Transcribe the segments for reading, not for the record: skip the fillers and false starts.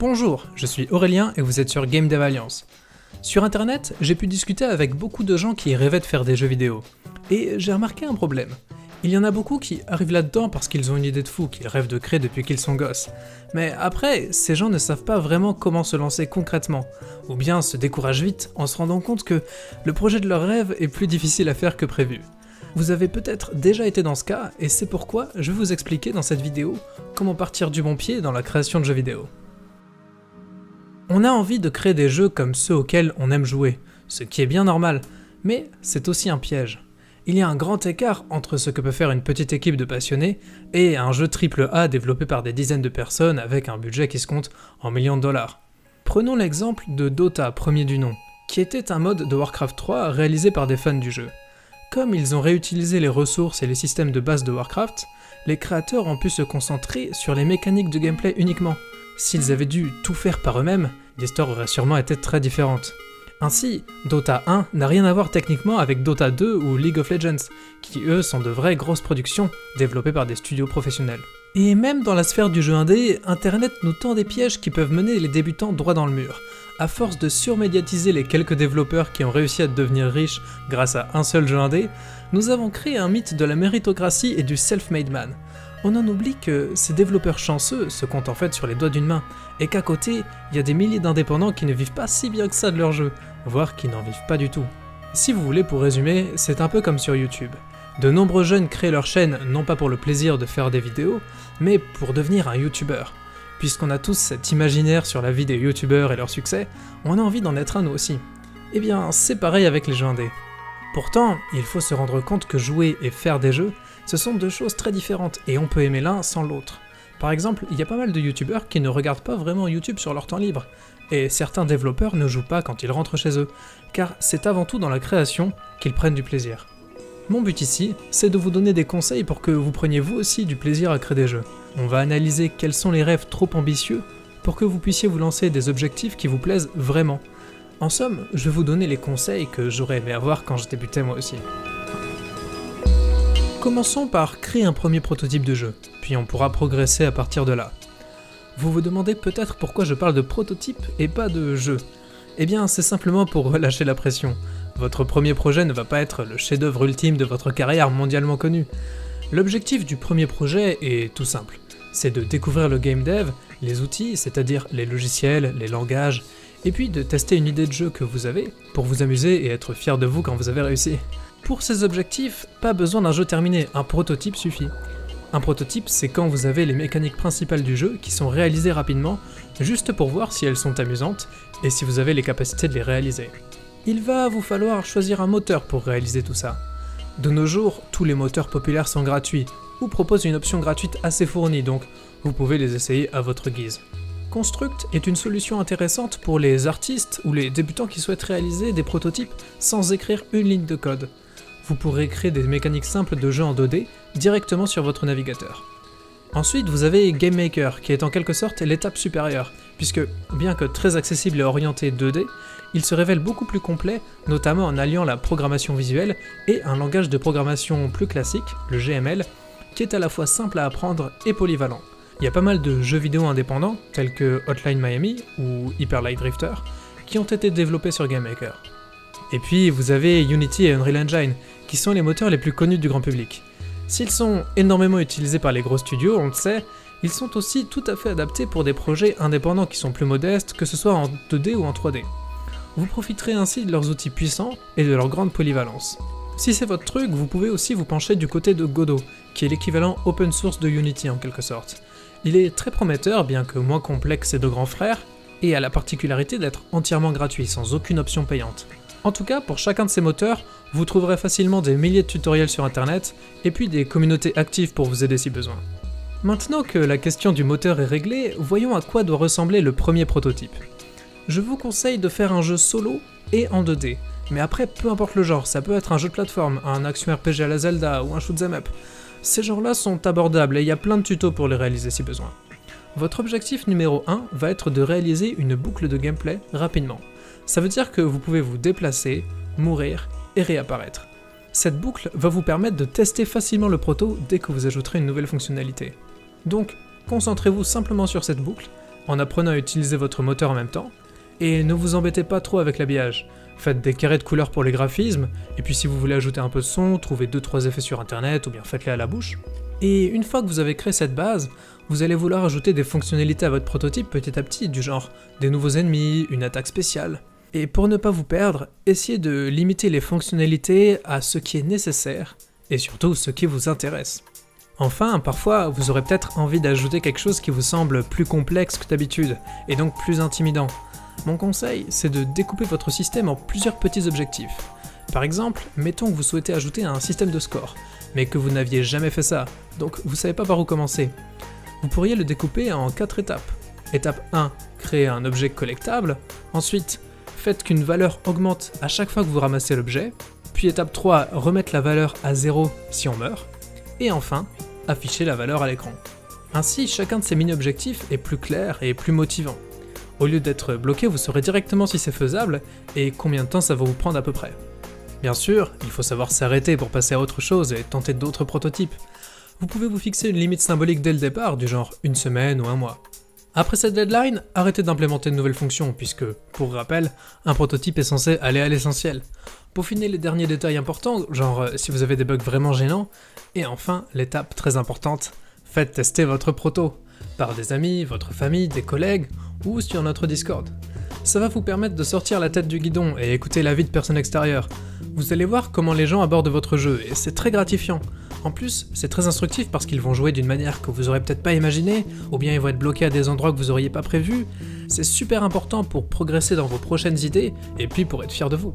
Bonjour, je suis Aurélien et vous êtes sur Game Dev Alliance. Sur internet, j'ai pu discuter avec beaucoup de gens qui rêvaient de faire des jeux vidéo. Et j'ai remarqué un problème. Il y en a beaucoup qui arrivent là-dedans parce qu'ils ont une idée de fou, qu'ils rêvent de créer depuis qu'ils sont gosses. Mais après, ces gens ne savent pas vraiment comment se lancer concrètement, ou bien se découragent vite en se rendant compte que le projet de leur rêve est plus difficile à faire que prévu. Vous avez peut-être déjà été dans ce cas, et c'est pourquoi je vais vous expliquer dans cette vidéo comment partir du bon pied dans la création de jeux vidéo. On a envie de créer des jeux comme ceux auxquels on aime jouer, ce qui est bien normal, mais c'est aussi un piège. Il y a un grand écart entre ce que peut faire une petite équipe de passionnés et un jeu AAA développé par des dizaines de personnes avec un budget qui se compte en millions de dollars. Prenons l'exemple de Dota, premier du nom, qui était un mode de Warcraft 3 réalisé par des fans du jeu. Comme ils ont réutilisé les ressources et les systèmes de base de Warcraft, les créateurs ont pu se concentrer sur les mécaniques de gameplay uniquement. S'ils avaient dû tout faire par eux-mêmes, l'histoire aurait sûrement été très différente. Ainsi, Dota 1 n'a rien à voir techniquement avec Dota 2 ou League of Legends, qui eux sont de vraies grosses productions développées par des studios professionnels. Et même dans la sphère du jeu indé, Internet nous tend des pièges qui peuvent mener les débutants droit dans le mur. À force de surmédiatiser les quelques développeurs qui ont réussi à devenir riches grâce à un seul jeu indé, nous avons créé un mythe de la méritocratie et du self-made man. On en oublie que ces développeurs chanceux se comptent en fait sur les doigts d'une main, et qu'à côté, il y a des milliers d'indépendants qui ne vivent pas si bien que ça de leur jeu, voire qui n'en vivent pas du tout. Si vous voulez, pour résumer, c'est un peu comme sur YouTube. De nombreux jeunes créent leur chaîne non pas pour le plaisir de faire des vidéos, mais pour devenir un YouTuber. Puisqu'on a tous cet imaginaire sur la vie des YouTubers et leur succès, on a envie d'en être un nous aussi. Eh bien, c'est pareil avec les jeux indés. Pourtant, il faut se rendre compte que jouer et faire des jeux, ce sont deux choses très différentes, et on peut aimer l'un sans l'autre. Par exemple, il y a pas mal de youtubeurs qui ne regardent pas vraiment YouTube sur leur temps libre, et certains développeurs ne jouent pas quand ils rentrent chez eux, car c'est avant tout dans la création qu'ils prennent du plaisir. Mon but ici, c'est de vous donner des conseils pour que vous preniez vous aussi du plaisir à créer des jeux. On va analyser quels sont les rêves trop ambitieux pour que vous puissiez vous lancer des objectifs qui vous plaisent vraiment. En somme, je vais vous donner les conseils que j'aurais aimé avoir quand je débutais moi aussi. Commençons par créer un premier prototype de jeu, puis on pourra progresser à partir de là. Vous vous demandez peut-être pourquoi je parle de prototype et pas de jeu. Eh bien, c'est simplement pour relâcher la pression. Votre premier projet ne va pas être le chef-d'œuvre ultime de votre carrière mondialement connue. L'objectif du premier projet est tout simple. C'est de découvrir le game dev, les outils, c'est-à-dire les logiciels, les langages, et puis de tester une idée de jeu que vous avez pour vous amuser et être fier de vous quand vous avez réussi. Pour ces objectifs, pas besoin d'un jeu terminé, un prototype suffit. Un prototype, c'est quand vous avez les mécaniques principales du jeu qui sont réalisées rapidement, juste pour voir si elles sont amusantes et si vous avez les capacités de les réaliser. Il va vous falloir choisir un moteur pour réaliser tout ça. De nos jours, tous les moteurs populaires sont gratuits, ou proposent une option gratuite assez fournie, donc vous pouvez les essayer à votre guise. Construct est une solution intéressante pour les artistes ou les débutants qui souhaitent réaliser des prototypes sans écrire une ligne de code. Vous pourrez créer des mécaniques simples de jeu en 2D directement sur votre navigateur. Ensuite, vous avez GameMaker, qui est en quelque sorte l'étape supérieure, puisque, bien que très accessible et orienté 2D, il se révèle beaucoup plus complet, notamment en alliant la programmation visuelle et un langage de programmation plus classique, le GML, qui est à la fois simple à apprendre et polyvalent. Il y a pas mal de jeux vidéo indépendants, tels que Hotline Miami ou Hyper Light Drifter, qui ont été développés sur GameMaker. Et puis vous avez Unity et Unreal Engine, qui sont les moteurs les plus connus du grand public. S'ils sont énormément utilisés par les gros studios, on le sait, ils sont aussi tout à fait adaptés pour des projets indépendants qui sont plus modestes, que ce soit en 2D ou en 3D. Vous profiterez ainsi de leurs outils puissants et de leur grande polyvalence. Si c'est votre truc, vous pouvez aussi vous pencher du côté de Godot, qui est l'équivalent open source de Unity en quelque sorte. Il est très prometteur, bien que moins complexe que ses deux grands frères, et a la particularité d'être entièrement gratuit, sans aucune option payante. En tout cas, pour chacun de ces moteurs, vous trouverez facilement des milliers de tutoriels sur internet, et puis des communautés actives pour vous aider si besoin. Maintenant que la question du moteur est réglée, voyons à quoi doit ressembler le premier prototype. Je vous conseille de faire un jeu solo et en 2D, mais après peu importe le genre, ça peut être un jeu de plateforme, un action RPG à la Zelda ou un shoot'em up. Ces genres-là sont abordables et il y a plein de tutos pour les réaliser si besoin. Votre objectif numéro 1 va être de réaliser une boucle de gameplay rapidement. Ça veut dire que vous pouvez vous déplacer, mourir et réapparaître. Cette boucle va vous permettre de tester facilement le proto dès que vous ajouterez une nouvelle fonctionnalité. Donc, concentrez-vous simplement sur cette boucle, en apprenant à utiliser votre moteur en même temps, et ne vous embêtez pas trop avec l'habillage. Faites des carrés de couleurs pour les graphismes, et puis si vous voulez ajouter un peu de son, trouvez 2-3 effets sur internet ou bien faites-les à la bouche. Et une fois que vous avez créé cette base, vous allez vouloir ajouter des fonctionnalités à votre prototype petit à petit, du genre des nouveaux ennemis, une attaque spéciale. Et pour ne pas vous perdre, essayez de limiter les fonctionnalités à ce qui est nécessaire, et surtout ce qui vous intéresse. Enfin, parfois, vous aurez peut-être envie d'ajouter quelque chose qui vous semble plus complexe que d'habitude, et donc plus intimidant. Mon conseil, c'est de découper votre système en plusieurs petits objectifs. Par exemple, mettons que vous souhaitez ajouter un système de score, mais que vous n'aviez jamais fait ça, donc vous savez pas par où commencer. Vous pourriez le découper en 4 étapes. Étape 1, créer un objet collectable. Ensuite, faites qu'une valeur augmente à chaque fois que vous ramassez l'objet. Puis étape 3, remettre la valeur à 0 si on meurt. Et enfin, afficher la valeur à l'écran. Ainsi, chacun de ces mini-objectifs est plus clair et plus motivant. Au lieu d'être bloqué, vous saurez directement si c'est faisable et combien de temps ça va vous prendre à peu près. Bien sûr, il faut savoir s'arrêter pour passer à autre chose et tenter d'autres prototypes. Vous pouvez vous fixer une limite symbolique dès le départ, du genre une semaine ou un mois. Après cette deadline, arrêtez d'implémenter de nouvelles fonctions, puisque, pour rappel, un prototype est censé aller à l'essentiel. Peaufinez les derniers détails importants, genre si vous avez des bugs vraiment gênants, et enfin, l'étape très importante, faites tester votre proto, par des amis, votre famille, des collègues, ou sur notre Discord. Ça va vous permettre de sortir la tête du guidon et écouter l'avis de personnes extérieures. Vous allez voir comment les gens abordent votre jeu, et c'est très gratifiant. En plus, c'est très instructif parce qu'ils vont jouer d'une manière que vous aurez peut-être pas imaginée, ou bien ils vont être bloqués à des endroits que vous auriez pas prévus. C'est super important pour progresser dans vos prochaines idées, et puis pour être fier de vous.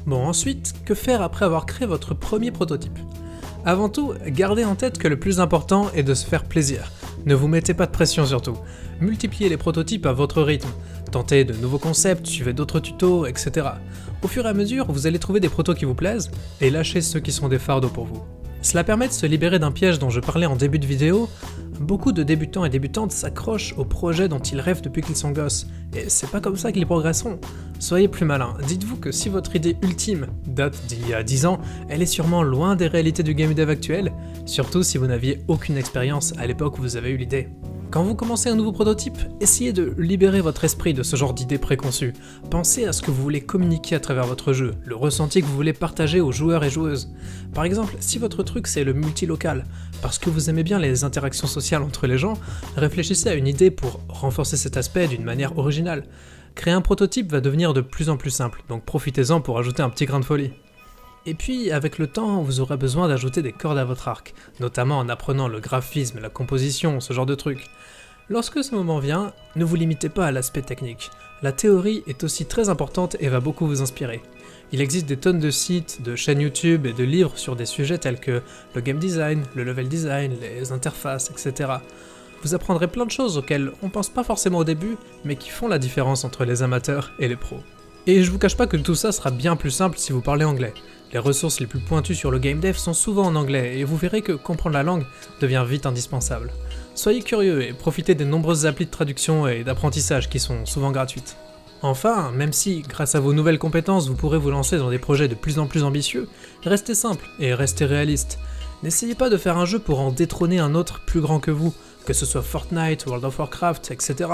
Bon, ensuite, que faire après avoir créé votre premier prototype ? Avant tout, gardez en tête que le plus important est de se faire plaisir. Ne vous mettez pas de pression surtout. Multipliez les prototypes à votre rythme. Tentez de nouveaux concepts, suivez d'autres tutos, etc. Au fur et à mesure, vous allez trouver des protos qui vous plaisent, et lâchez ceux qui sont des fardeaux pour vous. Cela permet de se libérer d'un piège dont je parlais en début de vidéo. Beaucoup de débutants et débutantes s'accrochent aux projets dont ils rêvent depuis qu'ils sont gosses, et c'est pas comme ça qu'ils progresseront. Soyez plus malin, dites-vous que si votre idée ultime date d'il y a 10 ans, elle est sûrement loin des réalités du game dev actuel, surtout si vous n'aviez aucune expérience à l'époque où vous avez eu l'idée. Quand vous commencez un nouveau prototype, essayez de libérer votre esprit de ce genre d'idées préconçues. Pensez à ce que vous voulez communiquer à travers votre jeu, le ressenti que vous voulez partager aux joueurs et joueuses. Par exemple, si votre truc c'est le multilocal, parce que vous aimez bien les interactions sociales entre les gens, réfléchissez à une idée pour renforcer cet aspect d'une manière originale. Créer un prototype va devenir de plus en plus simple, donc profitez-en pour ajouter un petit grain de folie. Et puis, avec le temps, vous aurez besoin d'ajouter des cordes à votre arc, notamment en apprenant le graphisme, la composition, ce genre de trucs. Lorsque ce moment vient, ne vous limitez pas à l'aspect technique. La théorie est aussi très importante et va beaucoup vous inspirer. Il existe des tonnes de sites, de chaînes YouTube et de livres sur des sujets tels que le game design, le level design, les interfaces, etc. Vous apprendrez plein de choses auxquelles on pense pas forcément au début, mais qui font la différence entre les amateurs et les pros. Et je vous cache pas que tout ça sera bien plus simple si vous parlez anglais. Les ressources les plus pointues sur le game dev sont souvent en anglais, et vous verrez que comprendre la langue devient vite indispensable. Soyez curieux et profitez des nombreuses applis de traduction et d'apprentissage qui sont souvent gratuites. Enfin, même si, grâce à vos nouvelles compétences, vous pourrez vous lancer dans des projets de plus en plus ambitieux, restez simple et restez réaliste. N'essayez pas de faire un jeu pour en détrôner un autre plus grand que vous, que ce soit Fortnite, World of Warcraft, etc.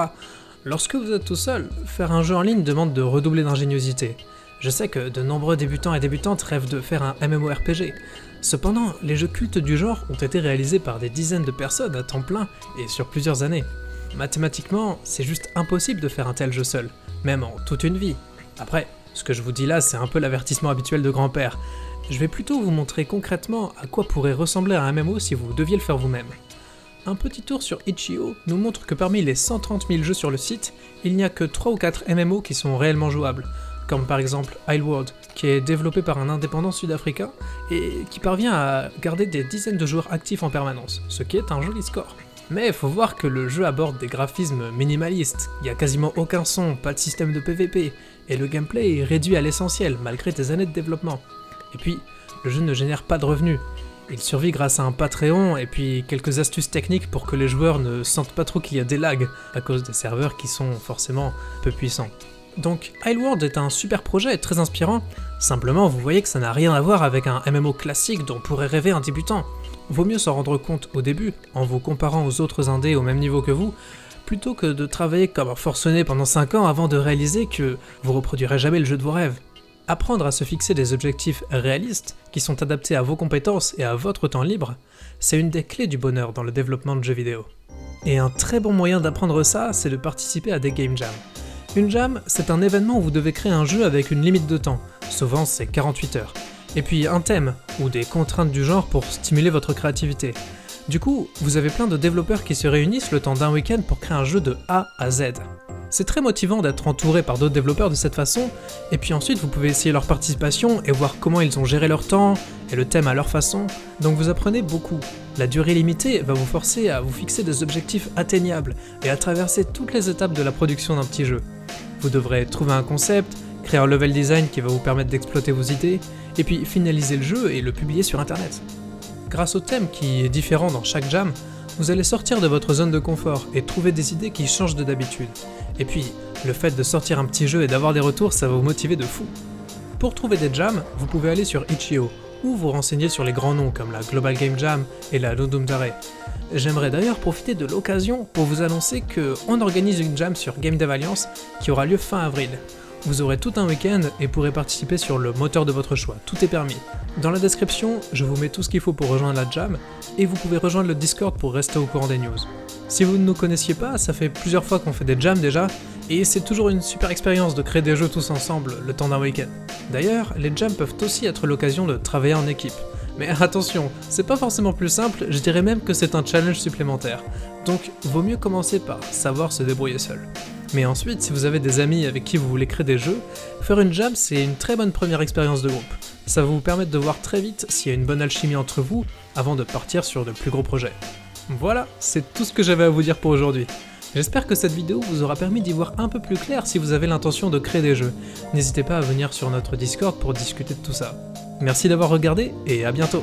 Lorsque vous êtes tout seul, faire un jeu en ligne demande de redoubler d'ingéniosité. Je sais que de nombreux débutants et débutantes rêvent de faire un MMORPG. Cependant, les jeux cultes du genre ont été réalisés par des dizaines de personnes à temps plein et sur plusieurs années. Mathématiquement, c'est juste impossible de faire un tel jeu seul, même en toute une vie. Après, ce que je vous dis là, c'est un peu l'avertissement habituel de grand-père. Je vais plutôt vous montrer concrètement à quoi pourrait ressembler un MMO si vous deviez le faire vous-même. Un petit tour sur Itch.io nous montre que parmi les 130 000 jeux sur le site, il n'y a que 3 ou 4 MMO qui sont réellement jouables, comme par exemple Isleworld, qui est développé par un indépendant sud-africain et qui parvient à garder des dizaines de joueurs actifs en permanence, ce qui est un joli score. Mais il faut voir que le jeu aborde des graphismes minimalistes, il n'y a quasiment aucun son, pas de système de PVP, et le gameplay est réduit à l'essentiel malgré des années de développement. Et puis, le jeu ne génère pas de revenus. Il survit grâce à un Patreon et puis quelques astuces techniques pour que les joueurs ne sentent pas trop qu'il y a des lags à cause des serveurs qui sont forcément peu puissants. Donc Isleworld est un super projet très inspirant, simplement vous voyez que ça n'a rien à voir avec un MMO classique dont pourrait rêver un débutant. Vaut mieux s'en rendre compte au début, en vous comparant aux autres indés au même niveau que vous, plutôt que de travailler comme un forcené pendant 5 ans avant de réaliser que vous reproduirez jamais le jeu de vos rêves. Apprendre à se fixer des objectifs réalistes, qui sont adaptés à vos compétences et à votre temps libre, c'est une des clés du bonheur dans le développement de jeux vidéo. Et un très bon moyen d'apprendre ça, c'est de participer à des game jams. Une jam, c'est un événement où vous devez créer un jeu avec une limite de temps, souvent c'est 48 heures, et puis un thème, ou des contraintes du genre pour stimuler votre créativité. Du coup, vous avez plein de développeurs qui se réunissent le temps d'un week-end pour créer un jeu de A à Z. C'est très motivant d'être entouré par d'autres développeurs de cette façon, et puis ensuite vous pouvez essayer leur participation et voir comment ils ont géré leur temps, et le thème à leur façon, donc vous apprenez beaucoup. La durée limitée va vous forcer à vous fixer des objectifs atteignables, et à traverser toutes les étapes de la production d'un petit jeu. Vous devrez trouver un concept, créer un level design qui va vous permettre d'exploiter vos idées, et puis finaliser le jeu et le publier sur internet. Grâce au thème qui est différent dans chaque jam, vous allez sortir de votre zone de confort et trouver des idées qui changent de d'habitude. Et puis, le fait de sortir un petit jeu et d'avoir des retours, ça va vous motiver de fou. Pour trouver des jams, vous pouvez aller sur Itch.io, ou vous renseigner sur les grands noms comme la Global Game Jam et la Ludum Dare. J'aimerais d'ailleurs profiter de l'occasion pour vous annoncer qu'on organise une jam sur Game Dev Alliance qui aura lieu fin avril. Vous aurez tout un week-end et pourrez participer sur le moteur de votre choix, tout est permis. Dans la description, je vous mets tout ce qu'il faut pour rejoindre la jam, et vous pouvez rejoindre le Discord pour rester au courant des news. Si vous ne nous connaissiez pas, ça fait plusieurs fois qu'on fait des jams déjà, et c'est toujours une super expérience de créer des jeux tous ensemble le temps d'un week-end. D'ailleurs, les jams peuvent aussi être l'occasion de travailler en équipe. Mais attention, c'est pas forcément plus simple, je dirais même que c'est un challenge supplémentaire. Donc, vaut mieux commencer par savoir se débrouiller seul. Mais ensuite, si vous avez des amis avec qui vous voulez créer des jeux, faire une jam c'est une très bonne première expérience de groupe. Ça va vous permettre de voir très vite s'il y a une bonne alchimie entre vous avant de partir sur de plus gros projets. Voilà, c'est tout ce que j'avais à vous dire pour aujourd'hui. J'espère que cette vidéo vous aura permis d'y voir un peu plus clair si vous avez l'intention de créer des jeux. N'hésitez pas à venir sur notre Discord pour discuter de tout ça. Merci d'avoir regardé et à bientôt.